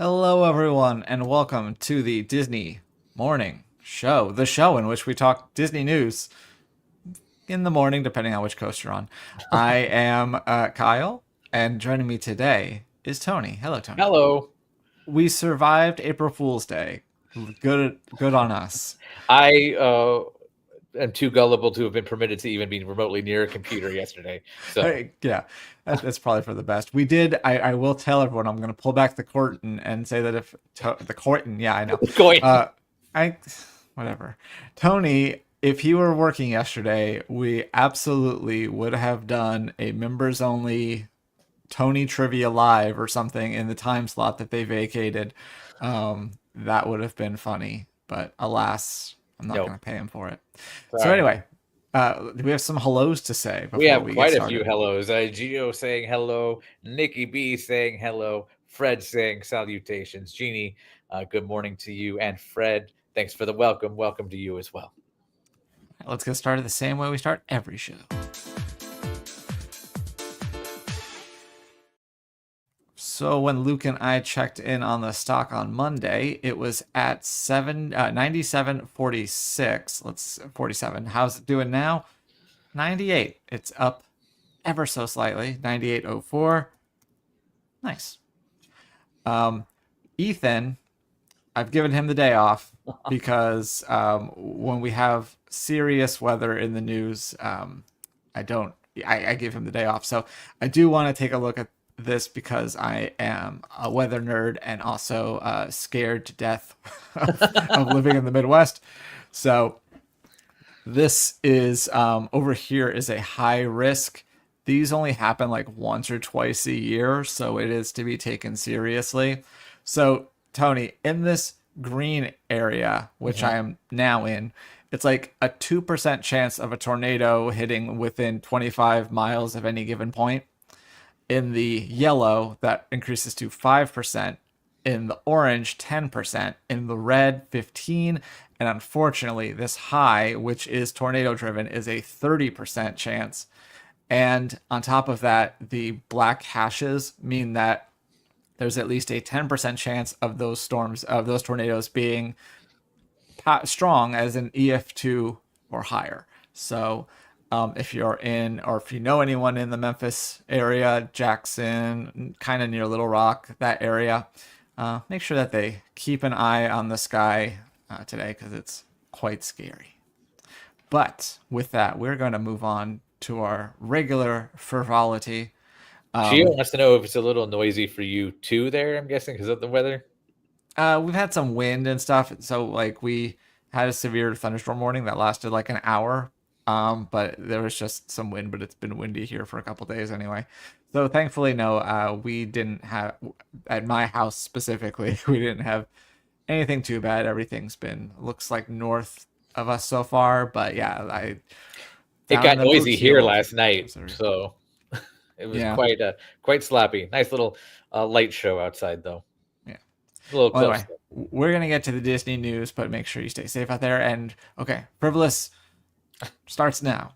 Hello, everyone, and welcome to the Disney Morning Show, the show in which we talk Disney news in the morning, depending on which coast you're on. I am Kyle, and joining me today is Tony. Hello, Tony. Hello. We survived April Fool's Day. Good on us. I am too gullible to have been permitted to even be remotely near a computer yesterday. So Yeah, that's probably for the best. We did. I will tell everyone. I'm going to pull back the curtain and say that if the curtain, yeah, I know. going. I whatever. Tony, if he were working yesterday, we absolutely would have done a members only Tony Trivia Live or something in the time slot that they vacated. That would have been funny, but alas, I'm not going to pay him for it. Sorry. So anyway, we have some hellos to say before we have we quite get a few hellos. Gio saying hello, Nikki B saying hello, Fred saying salutations. Jeannie, good morning to you, and Fred, thanks for the welcome. Welcome to you as well. Let's get started the same way we start every show. So when Luke and I checked in on the stock on Monday, it was at 97.46. Let's 47. How's it doing now? 98. It's up ever so slightly. 98.04. Nice. Ethan, I've given him the day off because when we have serious weather in the news, I give him the day off. So I do want to take a look at this because I am a weather nerd and also scared to death of living in the Midwest. So this is over here is a high risk. These only happen like once or twice a year, so it is to be taken seriously. So Tony, in this green area, which I am now in, it's like a 2% chance of a tornado hitting within 25 miles of any given point. In the yellow, that increases to 5%. In the orange, 10%. In the red, 15%. And unfortunately, this high, which is tornado driven, is a 30% chance. And on top of that, the black hashes mean that there's at least a 10% chance of those tornadoes being strong as an EF2 or higher. So if you're in, or if you know anyone in the Memphis area, Jackson, kind of near Little Rock, that area, make sure that they keep an eye on the sky today because it's quite scary. But with that, we're going to move on to our regular frivolity. Gio wants to know if it's a little noisy for you too there, I'm guessing, because of the weather. We've had some wind and stuff. So like we had a severe thunderstorm warning that lasted like an hour. But there was just some wind, but it's been windy here for a couple days anyway. So thankfully, no, we didn't have, at my house specifically, we didn't have anything too bad. Everything's been, looks like north of us so far. But yeah, it got noisy here last night, so it was quite slappy. Nice little light show outside, though. Yeah, a little close. Anyway, we're gonna get to the Disney news, but make sure you stay safe out there. And okay, frivolous starts now.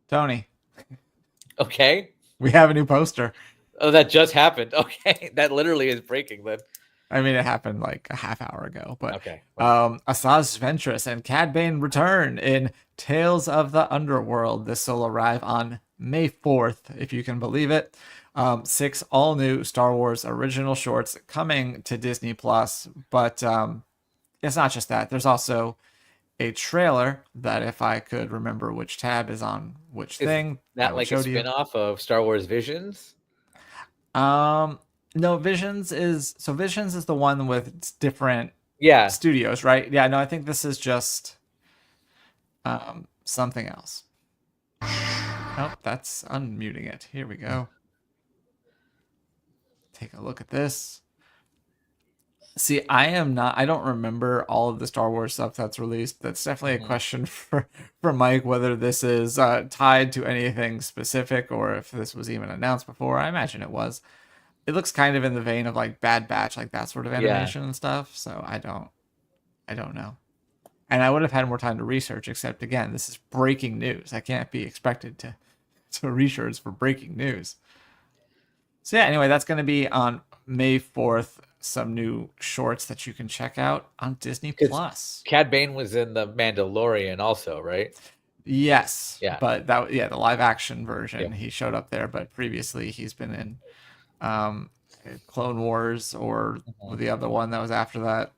Tony. Okay. We have a new poster. Oh, that just happened. Okay. That literally is breaking then. I mean, it happened like a half hour ago, but okay. Asajj Ventress and Cad Bane return in Tales of the Underworld. This will arrive on May 4th, if you can believe it. 6 all new Star Wars original shorts coming to Disney Plus, but it's not just that. There's also a trailer that, if I could remember which tab is on which thing, that like a spinoff of Star Wars Visions. No, Visions is the one with different studios, right? Yeah, no, I think this is just something else. Oh, that's unmuting it. Here we go. Take a look at this. See, I don't remember all of the Star Wars stuff that's released. That's definitely a question for Mike, whether this is tied to anything specific or if this was even announced before. I imagine it was. it looks kind of in the vein of like Bad Batch, like that sort of Yeah. animation and stuff. So I don't know. And I would have had more time to research, except again, this is breaking news. I can't be expected to research for breaking news. So yeah, anyway, that's going to be on May 4th. Some new shorts that you can check out on Disney Because Plus. Cad Bane was in the Mandalorian also, right? Yes, Yeah. but that yeah, the live action Yeah. version he showed up there, but previously he's been in um, Clone Wars or Mhm. the other one that was after that.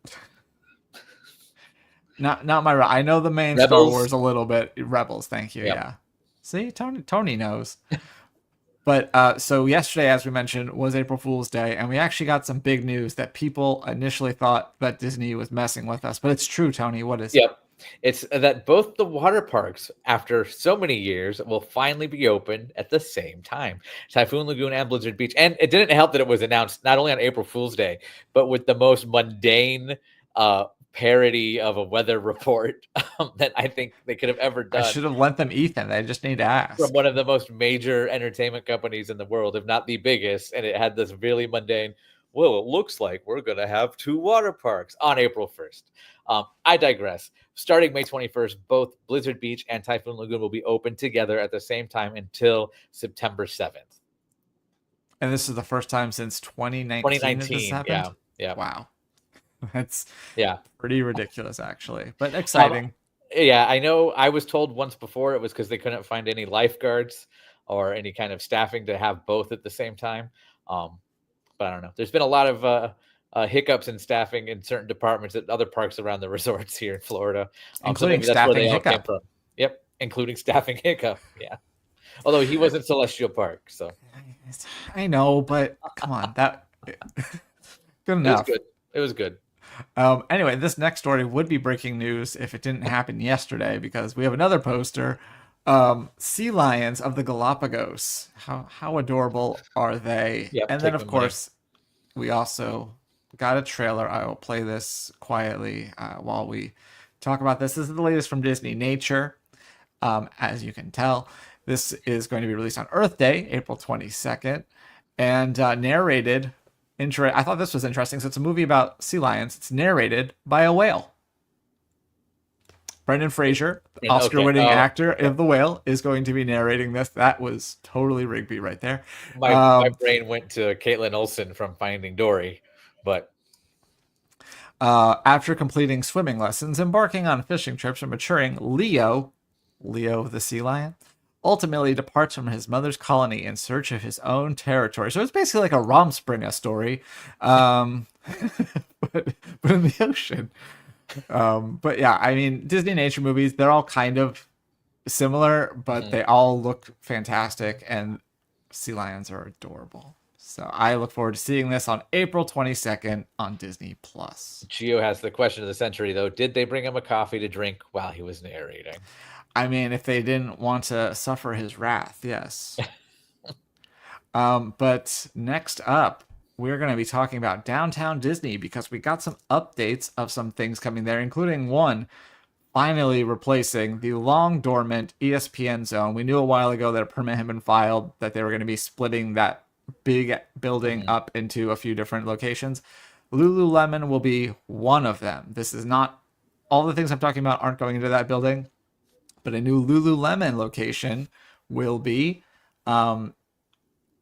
Not my. I know the main Star Rebels. Wars a little bit. Rebels, thank you. Yep. Yeah. See, Tony knows. But so yesterday, as we mentioned, was April Fool's Day, and we actually got some big news that people initially thought that Disney was messing with us, but it's true, Tony. What is it? Yep. It's that both the water parks, after so many years, will finally be open at the same time. Typhoon Lagoon and Blizzard Beach. And it didn't help that it was announced not only on April Fool's Day, but with the most mundane parody of a weather report that I think they could have ever I done should have lent them Ethan. They just need to from ask. one of the most major entertainment companies in the world, if not the biggest. And it had this really mundane, well, it looks like we're going to have 2 water parks on April 1st. I digress. Starting May 21st, both Blizzard Beach and Typhoon Lagoon will be open together at the same time until September 7th. And this is the first time since 2019 that this 2019. happened. Yeah. Yeah. Wow, that's Yeah. pretty ridiculous, actually, but Um, exciting. yeah, I know I was told once before it was because they couldn't find any lifeguards or any kind of staffing to have both at the same time. Um, but I don't know. There's been a lot of hiccups in staffing in certain departments at other parks around the resorts here in Florida. So Including maybe that's where staffing they all came hiccup. from. Yep, including staffing hiccup. Yeah. Although he wasn't Celestial Park, so I know, but come on, that good it was enough. good. It was good. Anyway, this next story would be breaking news if it didn't happen yesterday because we have another poster. Sea lions of the Galapagos. How adorable are they? Yep, And then take of my money. course we also got a trailer. I will play this quietly while we talk about this. This is the latest from Disneynature. As you can tell, this is going to be released on Earth Day, April 22nd, and narrated. I thought this was interesting. So it's a movie about sea lions. It's narrated by a whale. Brendan Fraser, And okay. Oscar-winning Oh, actor of The Whale, is going to be narrating this. That was totally Rigby right there. my brain went to Caitlin Olsen from Finding Dory, but After completing swimming lessons, embarking on fishing trips, and maturing, Leo the sea lion, ultimately departs from his mother's colony in search of his own territory. So it's basically like a Romspringa story, but in the ocean. But yeah, I mean, Disney nature movies, they're all kind of similar, but they all look fantastic, and sea lions are adorable. So I look forward to seeing this on April 22nd on Disney Plus. Gio has the question of the century, though. Did they bring him a coffee to drink while he was narrating? I mean, if they didn't want to suffer his wrath, yes. But next up, we're going to be talking about Downtown Disney because we got some updates of some things coming there, including one finally replacing the long dormant ESPN zone. We knew a while ago that a permit had been filed that they were going to be splitting that big building up into a few different locations. Lululemon will be one of them. This is not all the things I'm talking about aren't going into that building, but a new Lululemon location will be.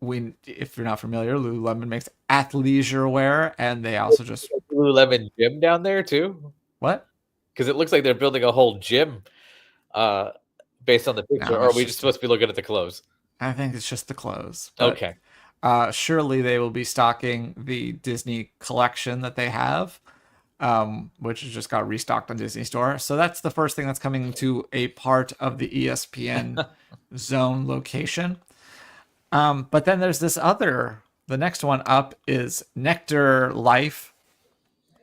If you're not familiar, Lululemon makes athleisure wear, and they also just Lululemon gym down there too, what? because it looks like they're building a whole gym based on the picture. No, Or are it's we just just. supposed to be looking at the clothes? I think it's just the clothes, but Okay. surely they will be stocking the Disney collection that they have, which has just got restocked on Disney Store. So that's the first thing that's coming to a part of the ESPN zone location. But then there's this other. The next one up is Nectar Life.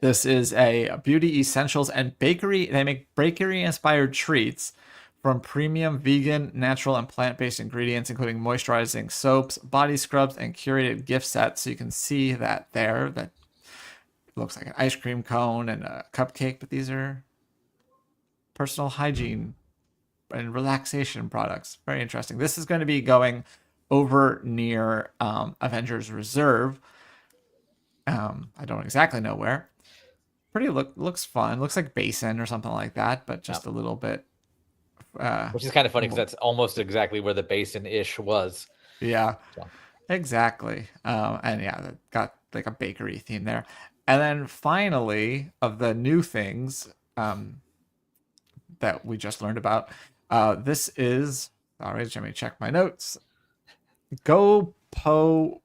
This is a beauty essentials and bakery. They make bakery inspired treats from premium vegan, natural, and plant-based ingredients, including moisturizing soaps, body scrubs, and curated gift sets. So you can see that there. That looks like an ice cream cone and a cupcake, but these are personal hygiene and relaxation products. Very interesting. This is going to be going over near Avengers Reserve. I don't exactly know where. Looks fun. Looks like Basin or something like that, but just a little bit. Which is kind of funny because that's almost exactly where the basin-ish was. Yeah, So. exactly. And yeah, that got like a bakery theme there. And then finally, of the new things that we just learned about, this is. All right, let me check my notes. Go Po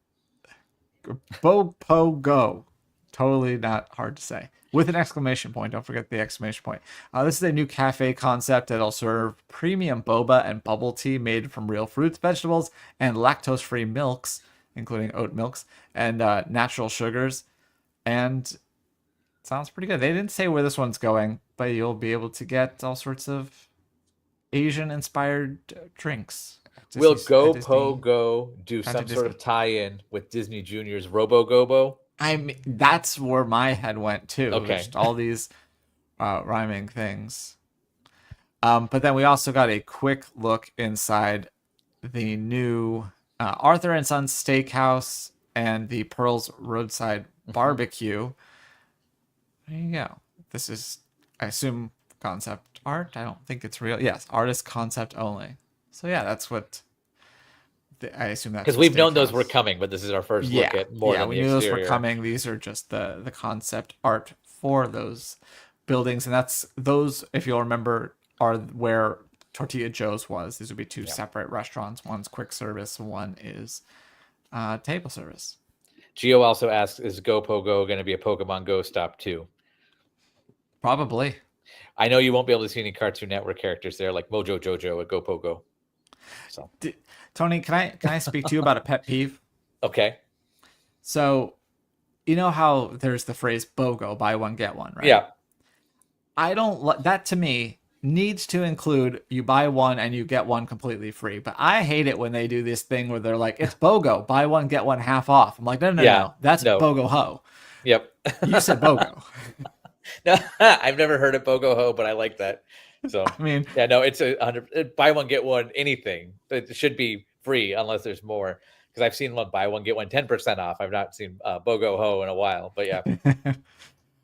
Bopo Go. Totally not hard to say. With an exclamation point. Don't forget the exclamation point. This is a new cafe concept that'll serve premium boba and bubble tea made from real fruits, vegetables, and lactose-free milks, including oat milks, and natural sugars. And it sounds pretty good. They didn't say where this one's going, but you'll be able to get all sorts of Asian-inspired drinks. Will Go Po Disney Go do some sort of tie-in with Disney Junior's Robo Gobo? That's where my head went too. Okay. Just all these rhyming things. But then we also got a quick look inside the new Arthur and Sons Steakhouse and the Pearls Roadside Barbecue. There you go. This is, I assume, concept art. I don't think it's real. Yes, artist concept only. So yeah, that's what. I assume that's because we've known those were coming, but this is our first look at more than we the knew exterior. those were coming. These are just the concept art for those buildings, and that's those. If you'll remember, are where Tortilla Joe's was. These would be two separate restaurants. One's quick service, one is table service. Gio also asks, "Is Go Pogo going to be a Pokemon Go stop too?" Probably. I know you won't be able to see any Cartoon Network characters there, like Mojo Jojo at Go Pogo. So, Tony, can I speak to you about a pet peeve? Okay. So, you know how there's the phrase BOGO, buy one get one, right? Yeah. I don't that to me needs to include you buy one and you get one completely free. But I hate it when they do this thing where they're like, it's BOGO, buy one get one half off. I'm like, no, that's BOGO ho. Yep. You said BOGO. No, I've never heard of BOGO ho, but I like that. So I mean, yeah, no, it's 100 buy one get one anything. It should be free unless there's more. Because I've seen one buy one get one 10% off. I've not seen BOGO ho in a while, but yeah.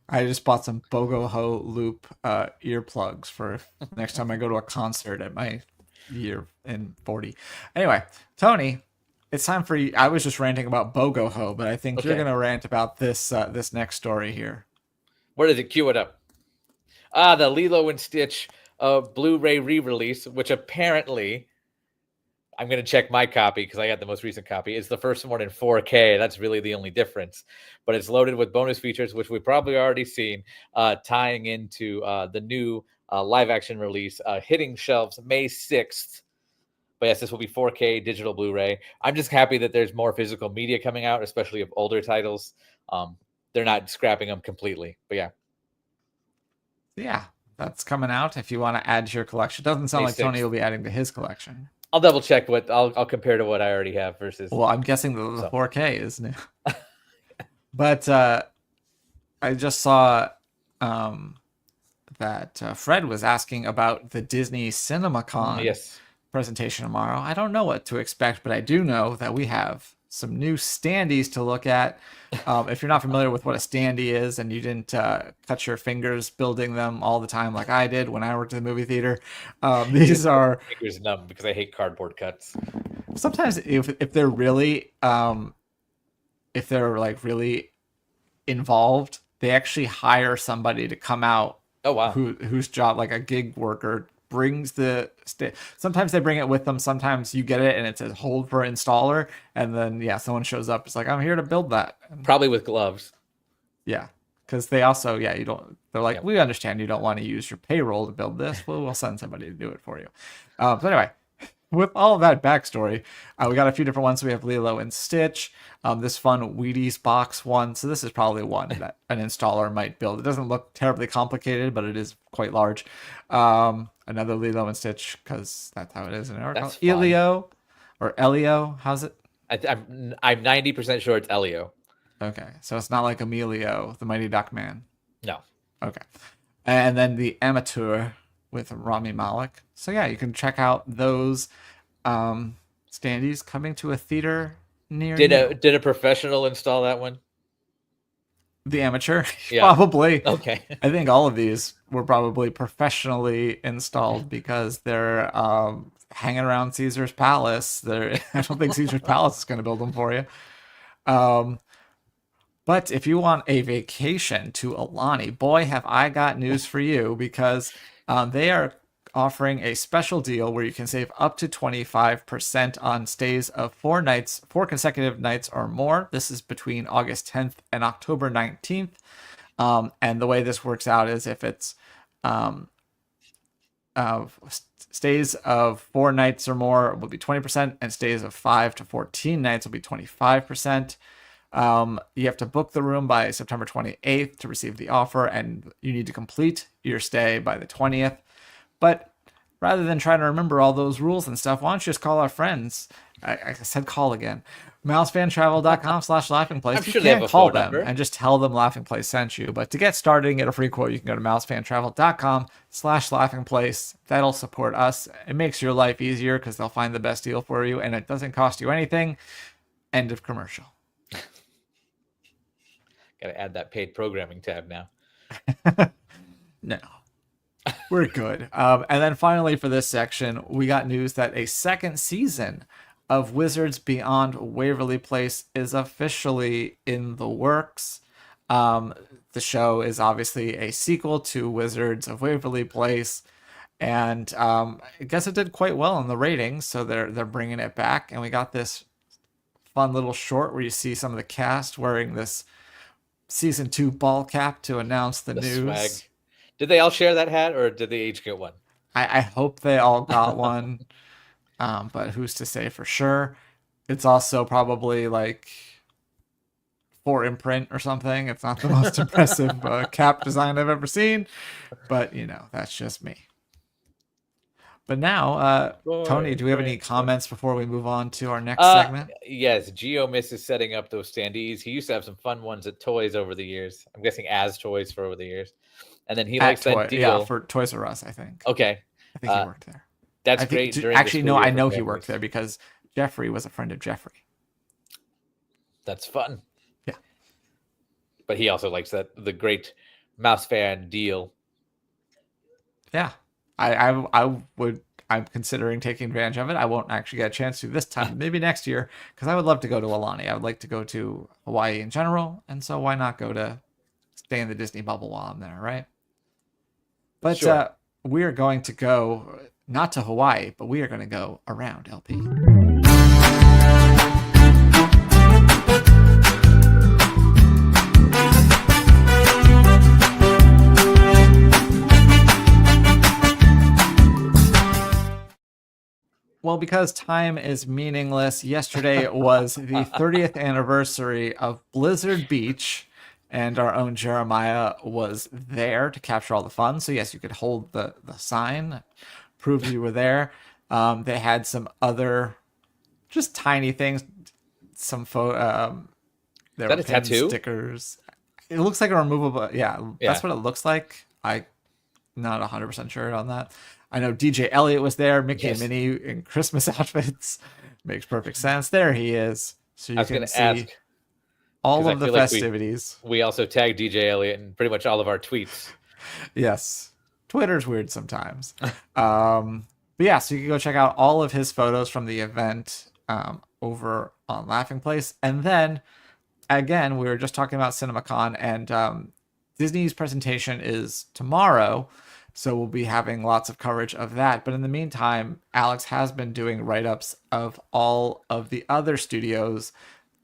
I just bought some BOGO ho loop earplugs for next time I go to a concert at my year in 40. Anyway, Tony, it's time for you. I was just ranting about BOGO ho, but I think you're gonna rant about this this next story here. Where does it cue it up? The Lilo and Stitch Blu-ray re-release, which apparently, I'm going to check my copy because I got the most recent copy. It's the first one in 4K. That's really the only difference. But it's loaded with bonus features, which we've probably already seen, tying into the new live-action release, hitting shelves May 6th. But yes, this will be 4K digital Blu-ray. I'm just happy that there's more physical media coming out, especially of older titles. They're not scrapping them completely. But yeah. Yeah, that's coming out if you want to add to your collection. Doesn't sound like Tony will be adding to his collection. I'll double check what I'll compare to what I already have versus. Well, I'm guessing the 4K is new. But I just saw that Fred was asking about the Disney CinemaCon presentation tomorrow. I don't know what to expect, but I do know that we have some new standees to look at. If you're not familiar with what a standee is and you didn't cut your fingers building them all the time like I did when I worked in the movie theater, these are fingers numb because I hate cardboard cuts. Sometimes if they're really like really involved, they actually hire somebody to come out. Oh wow! Whose job, like a gig worker, brings sometimes they bring it with them, sometimes you get it and it says hold for installer, and then someone shows up, it's like, I'm here to build that, probably with gloves. Because they also they're like, we understand you don't want to use your payroll to build this, we'll send somebody to do it for you. So anyway, with all of that backstory, we got a few different ones. We have Lilo and Stitch, this fun Wheaties box one. So this is probably one that an installer might build. It doesn't look terribly complicated, but it is quite large. Another Lilo and Stitch, because that's how it is in America. Elio or Elio, how's it? I'm 90% sure it's Elio. Okay, so it's not like Emilio, the Mighty Duck Man. No. Okay, and then the Amateur with Rami Malek. So yeah, you can check out those. Standees coming to a theater near Did you. a professional install that one? The amateur, Yeah. probably. Okay. I think all of these were probably professionally installed because they're hanging around Caesar's Palace. I don't think Caesar's Palace is going to build them for you. But if you want a vacation to Aulani, boy, have I got news for you, because they are offering a special deal where you can save up to 25% on stays of 4 consecutive nights or more. This is between August 10th and October 19th. And the way this works out is if it's stays of 4 nights or more will be 20%, and stays of 5 to 14 nights will be 25%. You have to book the room by September 28th to receive the offer, and you need to complete your stay by the 20th. But rather than trying to remember all those rules and stuff, why don't you just call our friends? I said call again. mousefantravel.com/laughingplace. I'm sure you they have can a call phone them number. and just tell them Laughing Place sent you. But to get started and get a free quote, you can go to mousefantravel.com/laughingplace. That'll support us. It makes your life easier because they'll find the best deal for you, and it doesn't cost you anything. End of commercial. Got to add that paid programming tab now. No. We're good. And then finally for this section, we got news that a second season of Wizards Beyond Waverly Place is officially in the works. The show is obviously a sequel to Wizards of Waverly Place, and I guess it did quite well in the ratings, so they're bringing it back. And we got this fun little short where you see some of the cast wearing this season 2 ball cap to announce the news. Swag. Did they all share that hat, or did they each get one? I hope they all got one, but who's to say for sure? It's also probably like for imprint or something. It's not the most impressive cap design I've ever seen, but that's just me. But now, Tony, do we have any comments before we move on to our next segment? Yes, Geo misses setting up those standees. He used to have some fun ones at Toys over the years. I'm guessing as Toys for over the years. And then he likes that deal. Yeah, for Toys R Us, I think. Okay. I think he worked there. That's great. Actually, no, I know he worked there because Jeffrey was a friend of Jeffrey. That's fun. Yeah. But he also likes the great mouse fan deal. Yeah. I'm considering taking advantage of it. I won't actually get a chance to this time, maybe next year, because I would love to go to Aulani. I would like to go to Hawaii in general, and so why not stay in the Disney bubble while I'm there, right? But sure. We are going to go not to Hawaii, but we are going to go around LP. Well, because time is meaningless, yesterday was the 30th anniversary of Blizzard Beach, and our own Jeremiah was there to capture all the fun. So yes, you could hold the sign, prove you were there. They had some other just tiny things, some there were pin stickers. It looks like a removable. Yeah, that's what it looks like. I'm not 100% sure on that. I know DJ Elliott was there, Mickey and Minnie in Christmas outfits. Makes perfect sense. There he is. So you can see all of the festivities. Like we also tag DJ Elliott in pretty much all of our tweets. Yes. Twitter's weird sometimes. But yeah, so you can go check out all of his photos from the event over on Laughing Place. And then, again, we were just talking about CinemaCon, and Disney's presentation is tomorrow. So we'll be having lots of coverage of that. But in the meantime, Alex has been doing write-ups of all of the other studios.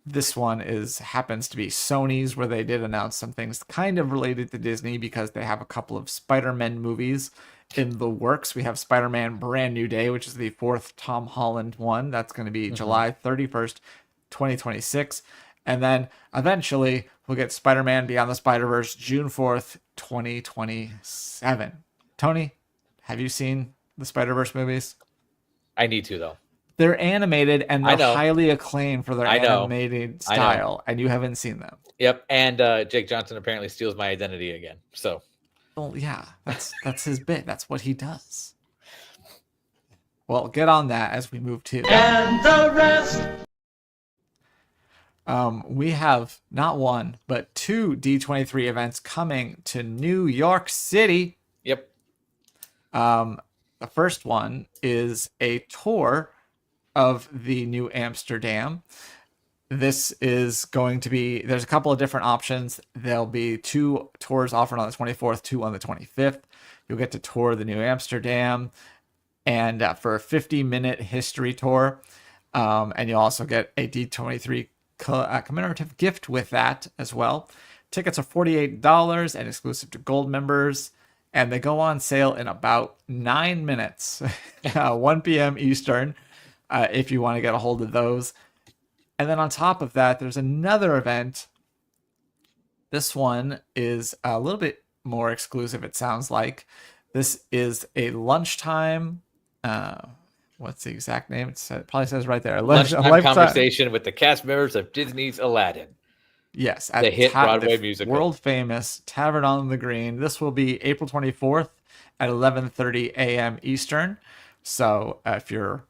This one happens to be Sony's, where they did announce some things kind of related to Disney because they have a couple of Spider-Man movies in the works. We have Spider-Man Brand New Day, which is the 4th Tom Holland one. That's going to be July 31st, 2026. And then eventually we'll get Spider-Man Beyond the Spider-Verse June 4th, 2027. Tony, have you seen the Spider-Verse movies? I need to, though. They're animated, and they're highly acclaimed for their animated style, and you haven't seen them. Yep, and Jake Johnson apparently steals my identity again. So, well, yeah, that's his bit. That's what he does. Well, get on that as we move to. And the rest. We have not one, but two D23 events coming to New York City. Yep. The first one is a tour of the New Amsterdam. This is going to be, there's a couple of different options. There'll be 2 tours offered on the 24th, 2 on the 25th. You'll get to tour the New Amsterdam, and for a 50-minute history tour. And you'll also get a D23 commemorative gift with that as well. Tickets are $48 and exclusive to gold members, and they go on sale in about 9 minutes, 1 p.m. Eastern, if you want to get a hold of those. And then on top of that, there's another event. This one is a little bit more exclusive, it sounds like. This is a lunchtime. What's the exact name? It probably says right there. Lunchtime conversation with the cast members of Disney's Aladdin. Yes, at the hit Broadway musical, world famous Tavern on the Green. This will be April 24th at 11:30 a.m. Eastern. So if you're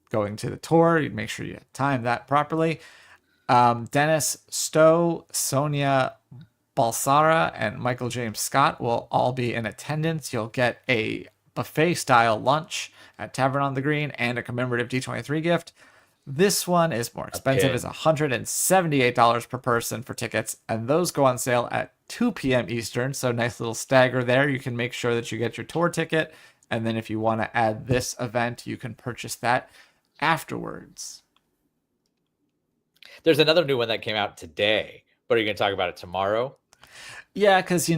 going to the tour, you make sure you time that properly. Dennis Stowe, Sonia Balsara, and Michael James Scott will all be in attendance. You'll get a buffet-style lunch at Tavern on the Green and a commemorative D23 gift. This one is more expensive. It's $178 per person for tickets, and those go on sale at 2 p.m. Eastern, so nice little stagger there. You can make sure that you get your tour ticket, and then if you want to add this event, you can purchase that afterwards. There's another new one that came out today, but are you going to talk about it tomorrow? Yeah, because,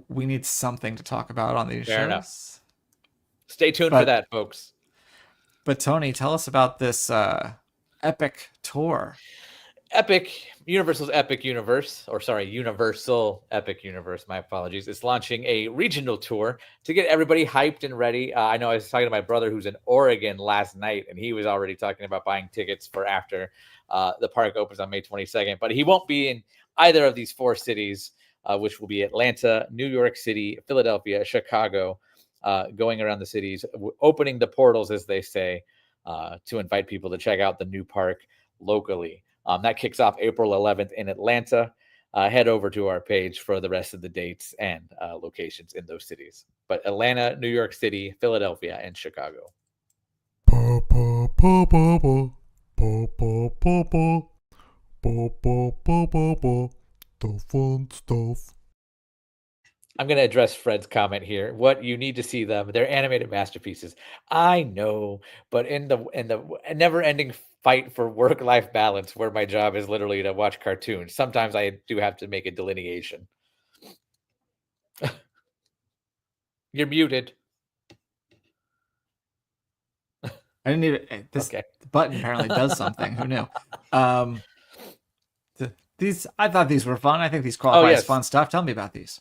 we need something to talk about on these shows. Enough. Stay tuned for that, folks. But Tony, tell us about this epic tour. Universal's Epic Universe, Universal Epic Universe, my apologies, is launching a regional tour to get everybody hyped and ready. I know I was talking to my brother who's in Oregon last night, and he was already talking about buying tickets for after the park opens on May 22nd. But he won't be in either of these 4 cities, which will be Atlanta, New York City, Philadelphia, Chicago, going around the cities, opening the portals, as they say, to invite people to check out the new park locally. That kicks off April 11th in Atlanta. Head over to our page for the rest of the dates and locations in those cities. But Atlanta, New York City, Philadelphia, and Chicago. The fun stuff. I'm going to address Fred's comment here. What you need to see them. They're animated masterpieces. I know, but in the never-ending fight for work-life balance, where my job is literally to watch cartoons, sometimes I do have to make a delineation. You're muted. I didn't even. This button apparently does something. Who knew? I thought these were fun. I think these qualify as fun stuff. Tell me about these.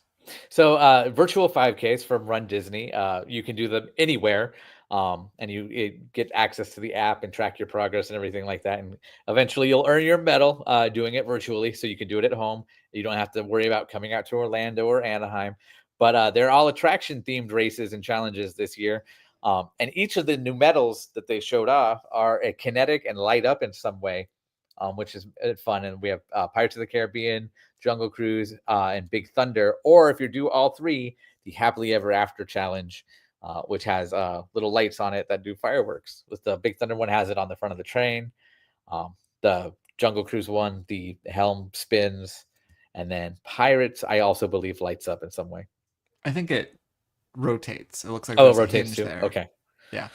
So virtual 5Ks from Run Disney. You can do them anywhere, and you get access to the app and track your progress and everything like that. And eventually you'll earn your medal doing it virtually, so you can do it at home. You don't have to worry about coming out to Orlando or Anaheim. But they're all attraction-themed races and challenges this year. And each of the new medals that they showed off are kinetic and light up in some way, which is fun. And we have Pirates of the Caribbean, Jungle Cruise, and Big Thunder. Or if you do all 3, the Happily Ever After Challenge, which has little lights on it that do fireworks. With the Big Thunder one has it on the front of the train. The Jungle Cruise one, the helm spins. And then Pirates, I also believe, lights up in some way. I think it rotates. It looks like it rotates too. There. Okay. Yeah.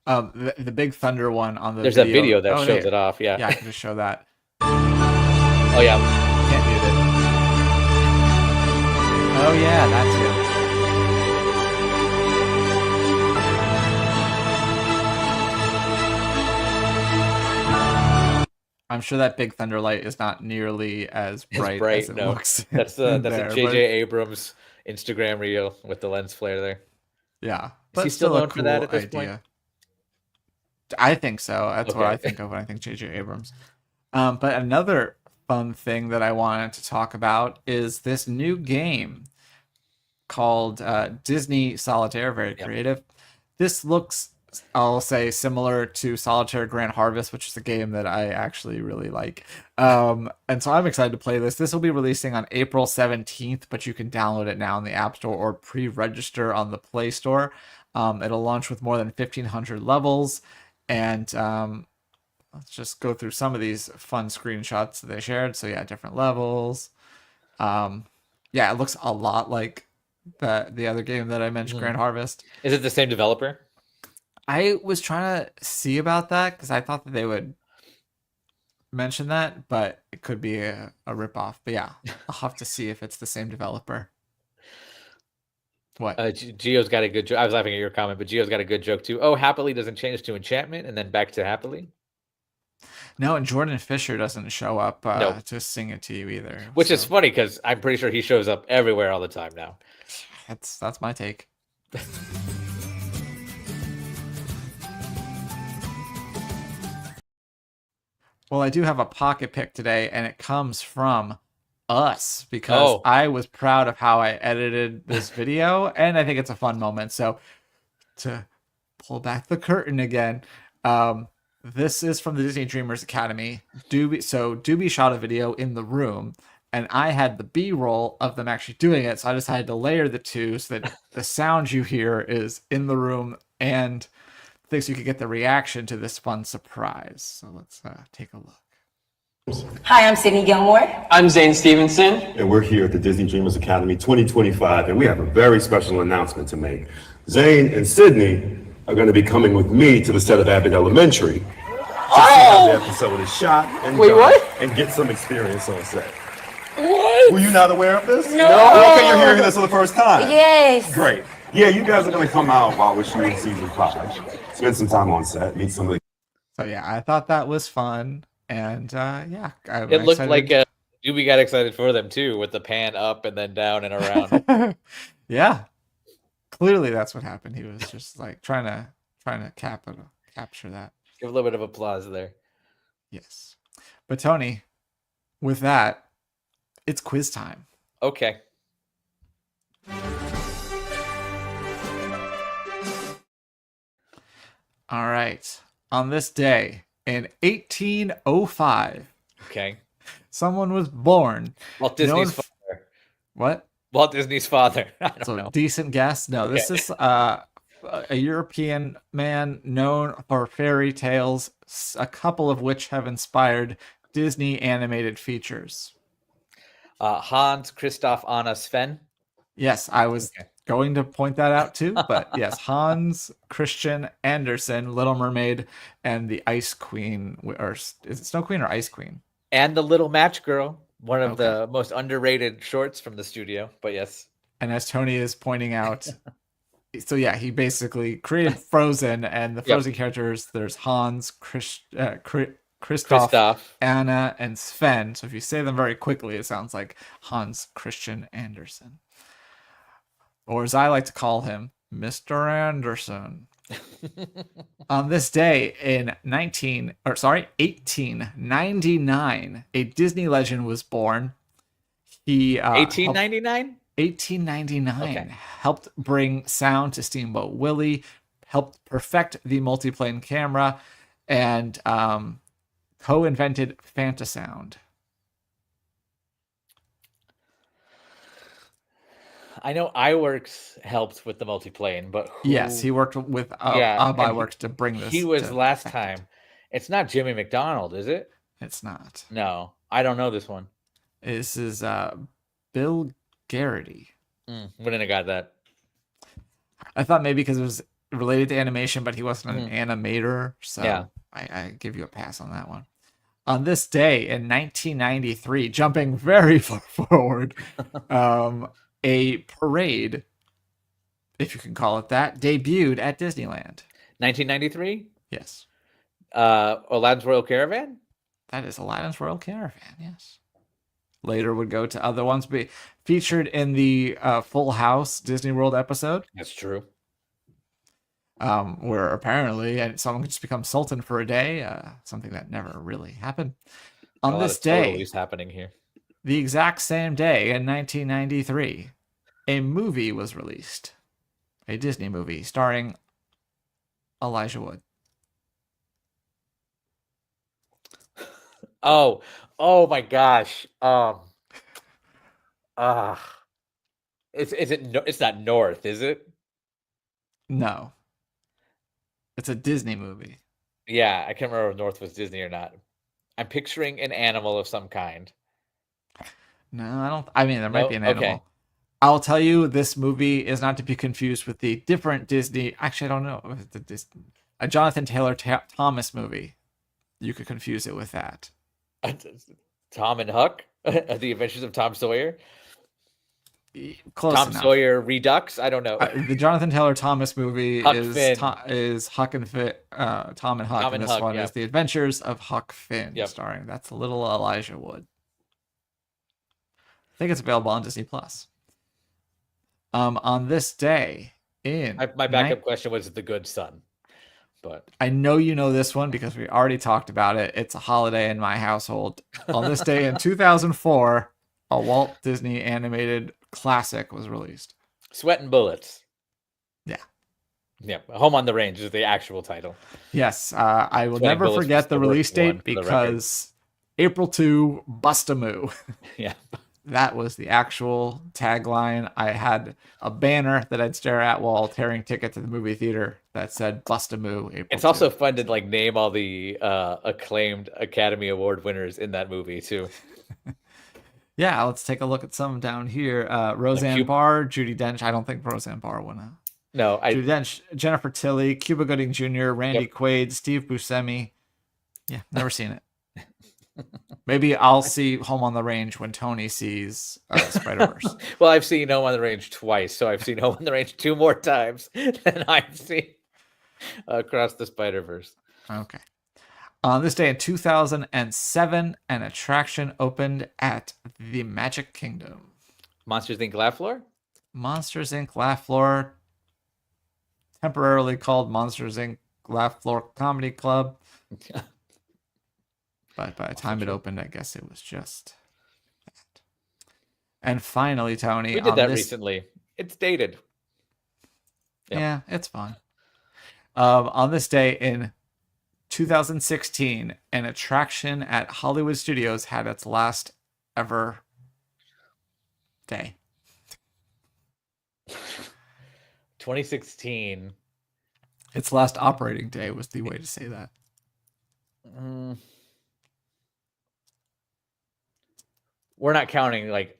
The Big Thunder one on the There's a video that shows it off. Yeah. Yeah, I can just show that. Oh yeah. Can't mute it. Oh yeah, that too. I'm sure that Big Thunder light is not nearly as bright as it looks. That's a J.J. Abrams Instagram reel with the lens flare there. Yeah. Is he still known for that at this point? I think so. That's what I think of when I think J.J. Abrams. But another fun thing that I wanted to talk about is this new game called Disney Solitaire. Very creative. This looks I'll say similar to Solitaire Grand Harvest, which is a game that I actually really like. And so I'm excited to play this. This will be releasing on April 17th, but you can download it now in the App Store or pre-register on the Play Store. It'll launch with more than 1,500 levels. And let's just go through some of these fun screenshots that they shared. So yeah, different levels. Yeah, it looks a lot like the other game that I mentioned, Grand Harvest. Is it the same developer? I was trying to see about that because I thought that they would mention that, but it could be a ripoff. But yeah, I'll have to see if it's the same developer. What? Gio's got a good joke. I was laughing at your comment, but Gio's got a good joke too. Oh, happily doesn't change to enchantment and then back to happily. No, and Jordan Fisher doesn't show up Nope. to sing it to you either. Which is funny because I'm pretty sure he shows up everywhere all the time now. That's my take. Well, I do have a pocket pick today, and it comes from us because I was proud of how I edited this video, and I think it's a fun moment. So to pull back the curtain again, this is from the Disney Dreamers Academy. Doobie shot a video in the room, and I had the B-roll of them actually doing it, so I decided to layer the two so that the sound you hear is in the room and so you could get the reaction to this fun surprise. So let's take a look. Hi, I'm Sydney Gilmore. I'm Zane Stevenson. And we're here at the Disney Dreamers Academy 2025, and we have a very special announcement to make. Zane and Sydney are going to be coming with me to the set of Abbott Elementary to see how the episode is shot and and get some experience on set. What? Were you not aware of this? No. Okay, you're hearing this for the first time. Yes. Great. Yeah, you guys are going to come out while we're shooting season 5. Spend some time on set, meet some of the. So yeah, I thought that was fun, and yeah, it looked like Doobie got excited for them too, with the pan up and then down and around. Yeah, clearly that's what happened. He was just like trying to capture that. Give a little bit of applause there. Yes, but Tony, with that, it's quiz time. Okay. All right. On this day in 1805, okay, someone was born. Walt Disney's father. What? Walt Disney's father. I don't know. Decent guess. No, this is a European man known for fairy tales, a couple of which have inspired Disney animated features. Hans Christoph Anna Sven. Yes, I was going to point that out too, but yes, Hans Christian Andersen, Little Mermaid, and the Ice Queen, or is it Snow Queen or Ice Queen? And the Little Match Girl, one of the most underrated shorts from the studio, but yes. And as Tony is pointing out, so yeah, he basically created Frozen, and the Frozen characters, there's Hans, Christoph, Anna, and Sven. So if you say them very quickly, it sounds like Hans Christian Andersen. Or as I like to call him, Mr. Anderson. On this day in 1899, a Disney legend was born. He 1899? 1899 helped bring sound to Steamboat Willie, helped perfect the multiplane camera, and co-invented Fantasound. I know iWorks helped with the multiplane, but yes, he worked with iWorks to bring this. He was last time. It's not Jimmy McDonald, is it? It's not. No, I don't know this one. This is Bill Garrity. Wouldn't have got that. I thought maybe because it was related to animation, but he wasn't an animator, so I give you a pass on that one. On this day in 1993, jumping very far forward, a parade, if you can call it that, debuted at Disneyland. 1993? Yes. Aladdin's Royal Caravan? That is Aladdin's Royal Caravan, yes. Later would go to other ones, be featured in the Full House Disney World episode. That's true. Where apparently someone could just become sultan for a day, something that never really happened. On this day, is happening here. The exact same day in 1993, a movie was released. A Disney movie starring Elijah Wood. Oh my gosh. It's not North, is it? No. It's a Disney movie. Yeah, I can't remember if North was Disney or not. I'm picturing an animal of some kind. No, I don't. I mean, there might No? be an Okay. animal. I'll tell you, this movie is not to be confused with the different Disney. Actually, I don't know. A Jonathan Taylor Thomas movie. You could confuse it with that. Tom and Huck? The Adventures of Tom Sawyer? Close Tom enough. Sawyer Redux? I don't know. The Jonathan Taylor Thomas movie Huck is Finn. is Huck and Finn, Tom and Huck, Tom and and this Huck, one yeah. is The Adventures of Huck Finn, Yep. starring that's a little Elijah Wood. I think it's available on Disney Plus. On this day in My backup question was The Good Son. But I know you know this one because we already talked about it. It's a holiday in my household. On this day in 2004, a Walt Disney animated classic was released. Sweat and Bullets. Yeah. Yeah. Home on the Range is the actual title. Yes, I will Sweating never Bullets was forget the the release worst one, date for the record. because April 2, Bust-a-Moo. Yeah. That was the actual tagline. I had a banner that I'd stare at while tearing ticket to the movie theater that said Bust-a-Moo. April It's 2. also fun to like name all the acclaimed Academy Award winners in that movie too. Yeah, let's take a look at some down here. Roseanne Cuba- Barr, Judi Dench. I don't think Roseanne Barr won a. No, Judi Dench, Jennifer Tilly, Cuba Gooding Jr., Randy Yep. Quaid, Steve Buscemi. Yeah, never seen it. Maybe I'll see Home on the Range when Tony sees Spider-Verse. well, I've seen Home on the Range twice, so I've seen Home on the Range 2 more times than I've seen Across the Spider-Verse. Okay. On this day in 2007, an attraction opened at the Magic Kingdom. Monsters Inc. Laugh Floor? Monsters Inc. Laugh Floor, temporarily called Monsters Inc. Laugh Floor Comedy Club. But by the time it opened, I guess it was just that. And finally, Tony, We did that this... recently. It's dated. Yep. Yeah, it's fun. On this day in 2016, an attraction at Hollywood Studios had its last ever day. 2016. Its last operating day was the way to say that. We're not counting like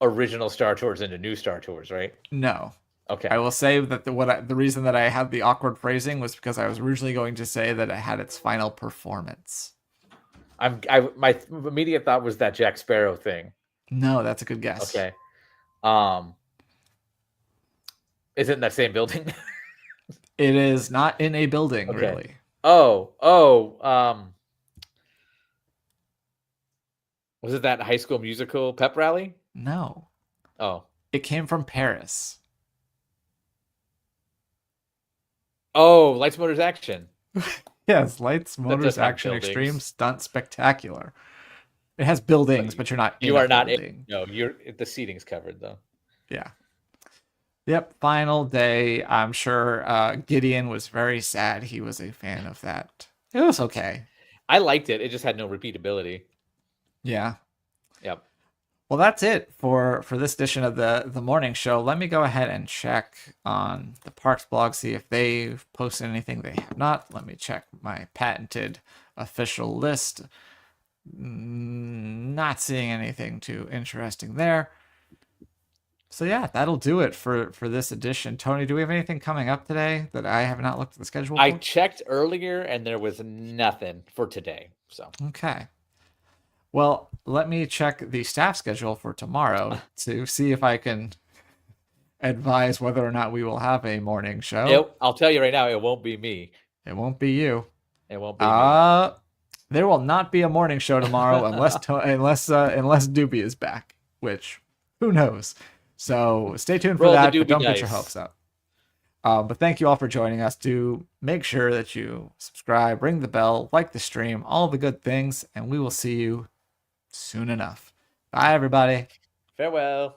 original Star Tours into new Star Tours, right? No. Okay. I will say that the reason that I had the awkward phrasing was because I was originally going to say that it had its final performance. My immediate thought was that Jack Sparrow thing. No, that's a good guess. Okay. Is it in that same building? It is not in a building, Okay. really. Was it that High School Musical pep rally? No. Oh. It came from Paris. Oh, Lights, Motors, Action. Yes, Lights, Motors, does have Action, buildings. Extreme, Stunt, Spectacular. It has buildings, but you're not in You a are not building. no, the seating's covered though. Yeah. Yep, final day. I'm sure Gideon was very sad. He was a fan of that. It was okay. I liked it. It just had no repeatability. Yeah. Yep. Well, that's it for this edition of the morning show. Let me go ahead and check on the Parks blog, see if they've posted anything they have not. Let me check my patented official list. Not seeing anything too interesting there. So yeah, that'll do it for this edition. Tony, do we have anything coming up today that I have not looked at the schedule for? I checked earlier and there was nothing for today. So Okay. Well, let me check the staff schedule for tomorrow to see if I can advise whether or not we will have a morning show. I'll tell you right now, it won't be me. It won't be you. It won't be me. There will not be a morning show tomorrow unless Doobie is back, which who knows. So stay tuned for Roll the that, but Doobie don't get your dice. hopes up. But thank you all for joining us. Do make sure that you subscribe, ring the bell, like the stream, all the good things, and we will see you soon enough. Bye, everybody. Farewell.